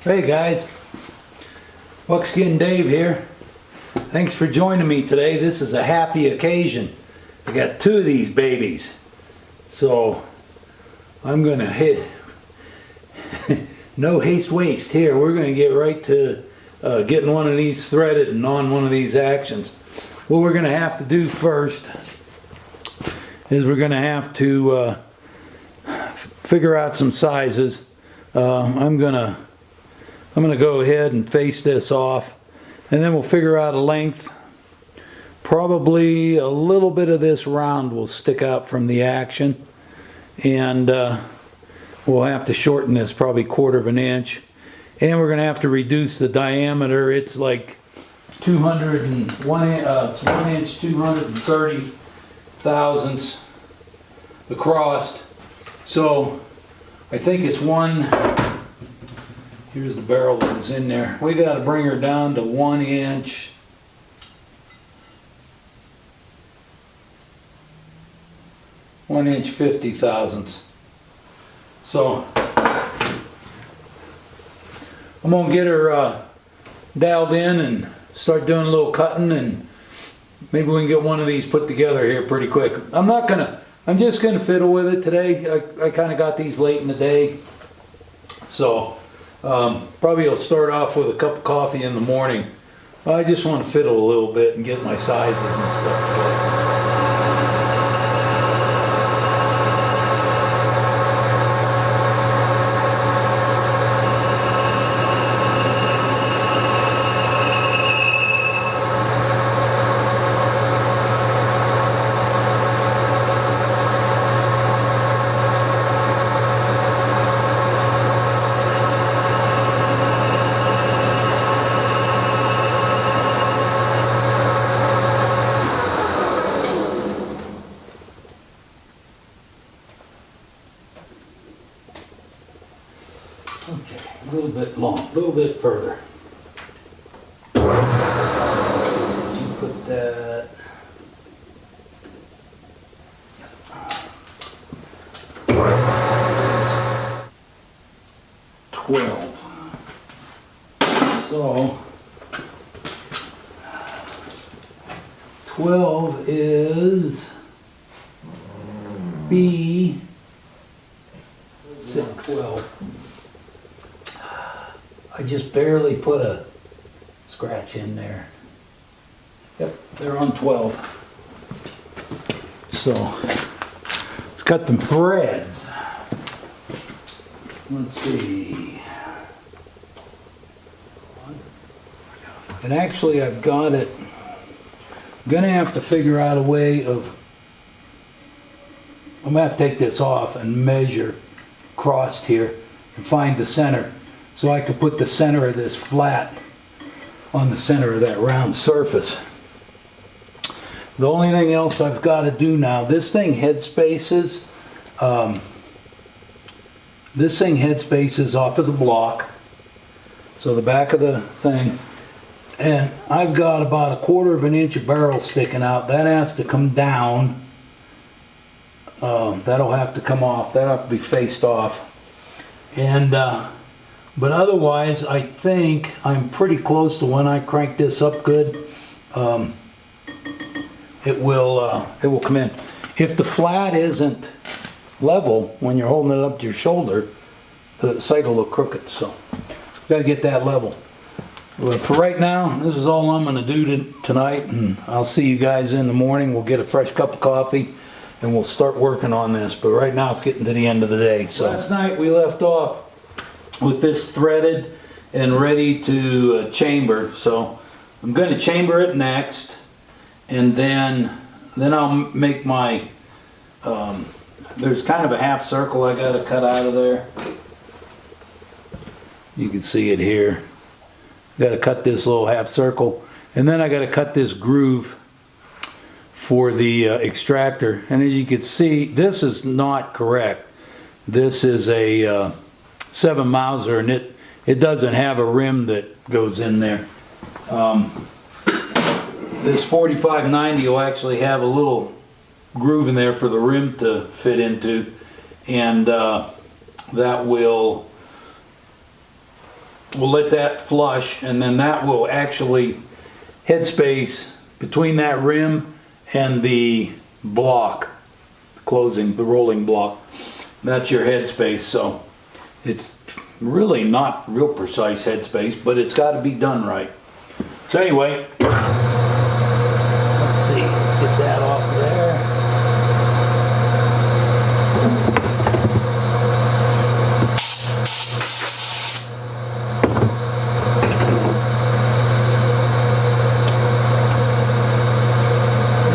Hey guys, Buckskin Dave here. Thanks for joining me today. This is a happy occasion. I got two of these babies. So I'm gonna hit no haste waste here. We're gonna get right to getting one of these threaded and on one of these actions. What we're gonna have to do first is we're gonna have to figure out some sizes. I'm gonna go ahead and face this off, and then we'll figure out a length. Probably a little bit of this round will stick out from the action, and we'll have to shorten this probably 1/4 of an inch, and we're going to have to reduce the diameter. It's like 201 it's 1 inch 230 thousandths across. So I think it's one. Here's the barrel that was in there. We got to bring her down to 1 inch. One inch 50 thousandths. So I'm gonna get her dialed in and start doing a little cutting, and maybe we can get one of these put together here pretty quick. I'm just gonna fiddle with it today. I kind of got these late in the day, so probably I'll start off with a cup of coffee in the morning. I just want to fiddle a little bit and get my sizes and stuff together. Okay, a little bit long, a little bit further. Let's see, did you put that? 12. So 12 is B6. 12. I just barely put a scratch in there. Yep, they're on 12. So let's cut them threads. Let's see. And actually I've got it. I'm gonna have to figure out a way of, I'm gonna have to take this off and measure across here and find the center, so I could put the center of this flat on the center of that round surface. The only thing else I've got to do now, this thing head spaces off of the block, so the back of the thing, and I've got about 1/4 of an inch of barrel sticking out. That has to come down. That'll have to come off. That'll have to be faced off. And but otherwise, I think I'm pretty close to when I crank this up good. It will come in. If the flat isn't level when you're holding it up to your shoulder, the sight will look crooked. So got to get that level. But for right now, this is all I'm going to do tonight, and I'll see you guys in the morning. We'll get a fresh cup of coffee and we'll start working on this. But right now it's getting to the end of the day. So last night we left off with this threaded and ready to chamber. So I'm going to chamber it next, and then I'll make my there's kind of a half circle I got to cut out of there. You can see it here. Got to cut this little half circle, and then I got to cut this groove for the extractor. And as you can see, this is not correct. This is a 7 Mauser, and it doesn't have a rim that goes in there. This 4590 will actually have a little groove in there for the rim to fit into, and that will we'll let that flush, and then that will actually headspace between that rim and the block, closing the rolling block. That's your headspace. So it's really not real precise headspace, but it's got to be done right. So anyway, let's see, let's get that off there.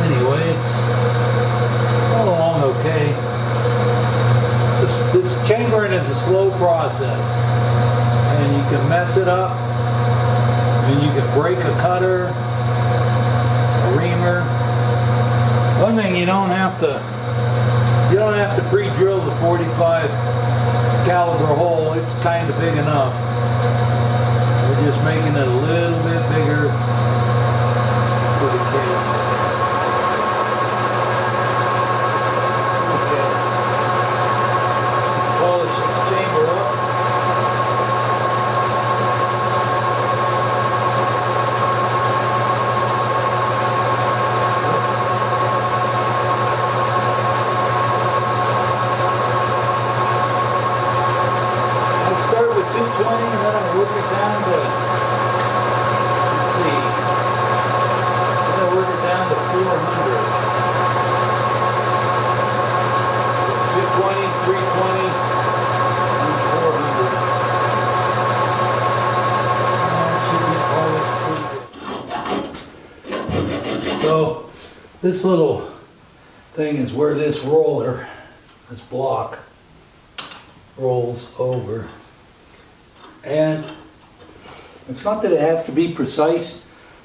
Anyway, it's all along okay. This chambering is a slow process, and you can mess it up, and you can break a cutter, a reamer. One thing, you don't have to pre-drill the 45 caliber hole. It's kind of big enough. We're just making it a little bit bigger for the case. Okay. Polish this chamber up. Start with 220 and then I'll work it down to, let's see, then I'll work it down to 400. 220, 320, and 400. That should be polished. So this little thing is where this roller, this block, rolls over. And it's not that it has to be precise,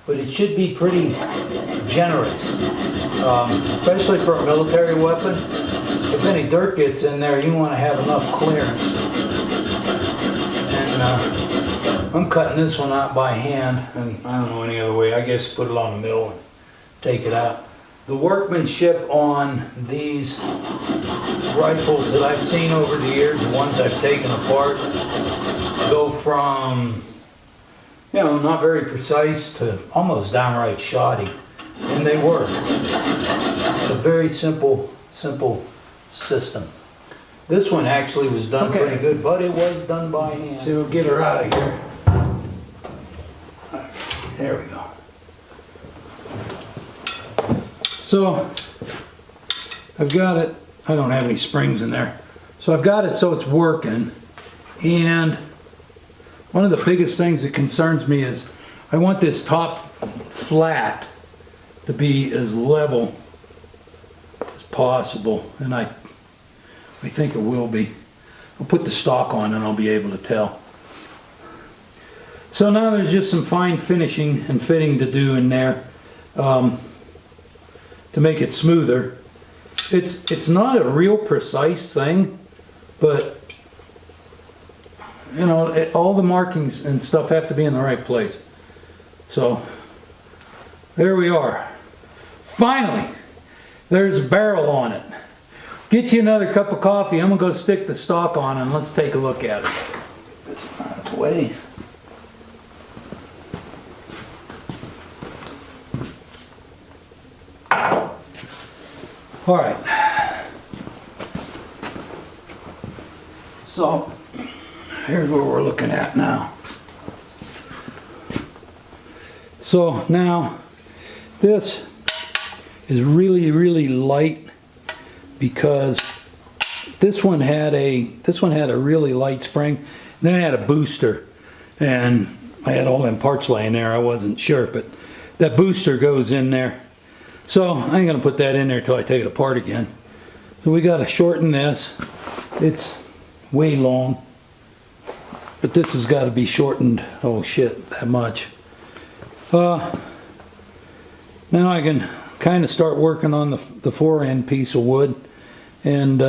but it should be pretty generous, especially for a military weapon. If any dirt gets in there, you want to have enough clearance. And I'm cutting this one out by hand, and I don't know any other way. I guess put it on the mill and take it out. The workmanship on these rifles that I've seen over the years, the ones I've taken apart, go from, you know, not very precise to almost downright shoddy, and they work. It's a very simple system. This one actually was done pretty good, but it was done by hand. So we'll get her out of here. There we go. So I've got it. I don't have any springs in there. So I've got it so it's working, and one of the biggest things that concerns me is I want this top flat to be as level as possible, and I think it will be. I'll put the stock on and I'll be able to tell. So now there's just some fine finishing and fitting to do in there to make it smoother. It's not a real precise thing, but you know, all the markings and stuff have to be in the right place. So there we are. Finally, there's a barrel on it. Get you another cup of coffee. I'm gonna go stick the stock on and let's take a look at it. This out of the way. All right. So here's what we're looking at now. So now this is really, really light because this one had a really light spring. Then it had a booster, and I had all them parts laying there. I wasn't sure, but that booster goes in there. So I ain't gonna put that in there till I take it apart again. So we gotta shorten this. It's way long, but this has got to be shortened. Oh shit, that much. Now I can kind of start working on the fore-end piece of wood, and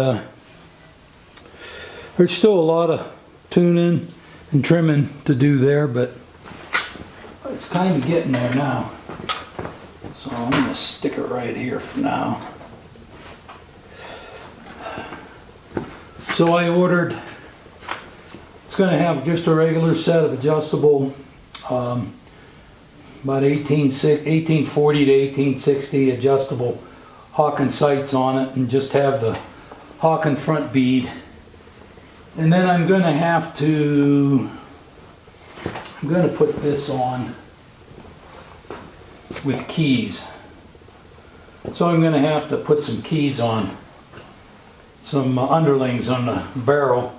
there's still a lot of tuning and trimming to do there, but it's kind of getting there now. So I'm going to stick it right here for now. So I ordered It's going to have just a regular set of adjustable, about 1840 to 1860 adjustable Hawken sights on it, and just have the Hawken front bead. And then I'm going to put this on with keys. So I'm going to have to put some keys on, some underlings on the barrel,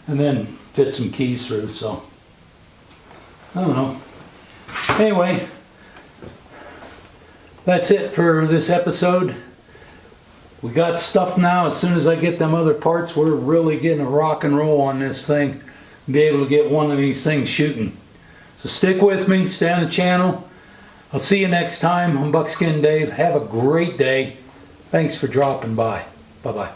and then fit some keys through. So I don't know. Anyway, that's it for this episode. We got stuff now. As soon as I get them other parts, we're really getting a rock and roll on this thing. Be able to get one of these things shooting. So stick with me, stay on the channel. I'll see you next time. I'm Buckskin Dave. Have a great day. Thanks for dropping by. Bye-bye.